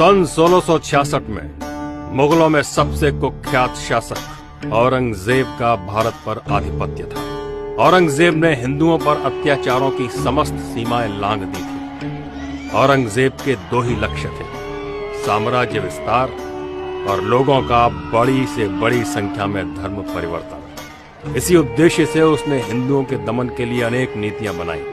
सन 1666 में मुगलों में सबसे कुख्यात शासक औरंगजेब का भारत पर आधिपत्य था। औरंगजेब ने हिंदुओं पर अत्याचारों की समस्त सीमाएं लांघ दी थी। औरंगजेब के दो ही लक्ष्य थे, साम्राज्य विस्तार और लोगों का बड़ी से बड़ी संख्या में धर्म परिवर्तन। इसी उद्देश्य से उसने हिंदुओं के दमन के लिए अनेक नीतियां बनाई,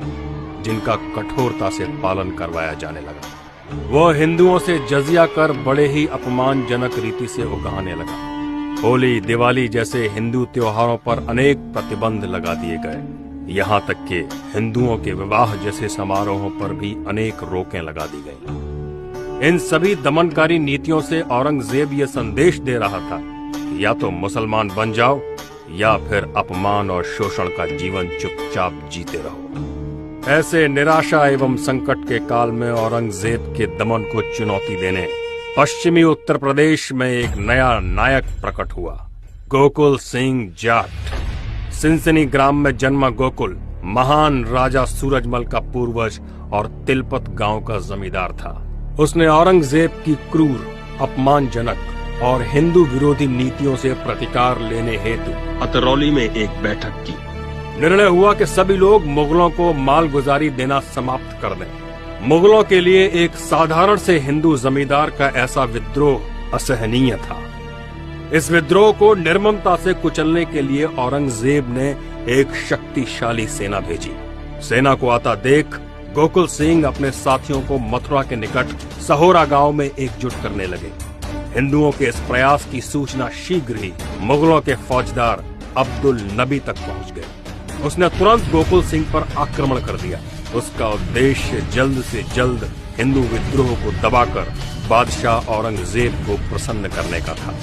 जिनका कठोरता से पालन करवाया जाने लगा। वो हिंदुओं से जजिया कर बड़े ही अपमानजनक रीति से उकहाने लगा। होली, दिवाली जैसे हिंदू त्योहारों पर अनेक प्रतिबंध लगा दिए गए। यहाँ तक कि हिंदुओं के विवाह जैसे समारोहों पर भी अनेक रोकें लगा दी गईं। इन सभी दमनकारी नीतियों से औरंगजेब ये संदेश दे रहा था कि या तो मुसलमान बन जाओ या फिर अपमान और शोषण का जीवन चुपचाप जीते रहो। ऐसे निराशा एवं संकट के काल में औरंगजेब के दमन को चुनौती देने पश्चिमी उत्तर प्रदेश में एक नया नायक प्रकट हुआ, गोकुल सिंह जाट। सिंसनी ग्राम में जन्मा गोकुल महान राजा सूरजमल का पूर्वज और तिलपत गांव का जमींदार था। उसने औरंगजेब की क्रूर, अपमानजनक और हिंदू विरोधी नीतियों से प्रतिकार लेने हेतु अतरौली में एक बैठक की। निर्णय हुआ कि सभी लोग मुगलों को मालगुजारी देना समाप्त कर दें। मुगलों के लिए एक साधारण से हिंदू जमींदार का ऐसा विद्रोह असहनीय था। इस विद्रोह को निर्ममता से कुचलने के लिए औरंगजेब ने एक शक्तिशाली सेना भेजी। सेना को आता देख गोकुल सिंह अपने साथियों को मथुरा के निकट सहोरा गांव में एकजुट करने लगे। हिंदुओं के इस प्रयास की सूचना शीघ्र ही मुगलों के फौजदार अब्दुल नबी तक पहुंच गए। उसने तुरंत गोकुल सिंह पर आक्रमण कर दिया। उसका उद्देश्य जल्द से जल्द हिंदू विद्रोह को दबाकर बादशाह औरंगजेब को प्रसन्न करने का था।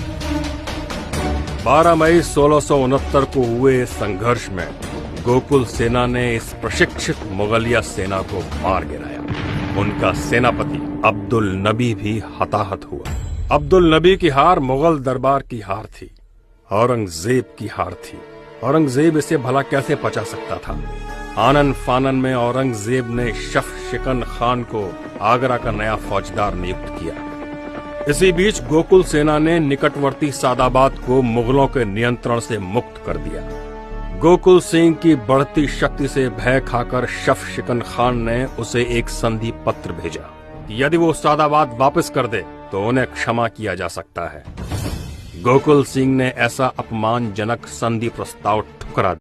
12 मई 1669 को हुए संघर्ष में गोकुल सेना ने इस प्रशिक्षित मुगलिया सेना को मार गिराया। उनका सेनापति अब्दुल नबी भी हताहत हुआ। अब्दुल नबी की हार मुगल दरबार की हार थी, औरंगजेब की हार थी। औरंगजेब इसे भला कैसे पचा सकता था। आनन फानन में औरंगजेब ने शफशिकन खान को आगरा का नया फौजदार नियुक्त किया। इसी बीच गोकुल सेना ने निकटवर्ती सादाबाद को मुगलों के नियंत्रण से मुक्त कर दिया। गोकुल सिंह की बढ़ती शक्ति से भय खाकर शफशिकन खान ने उसे एक संधि पत्र भेजा। यदि वो सादाबाद वापस कर दे तो उन्हें क्षमा किया जा सकता है। गोकुल सिंह ने ऐसा अपमानजनक संधि प्रस्ताव ठुकरा दिया।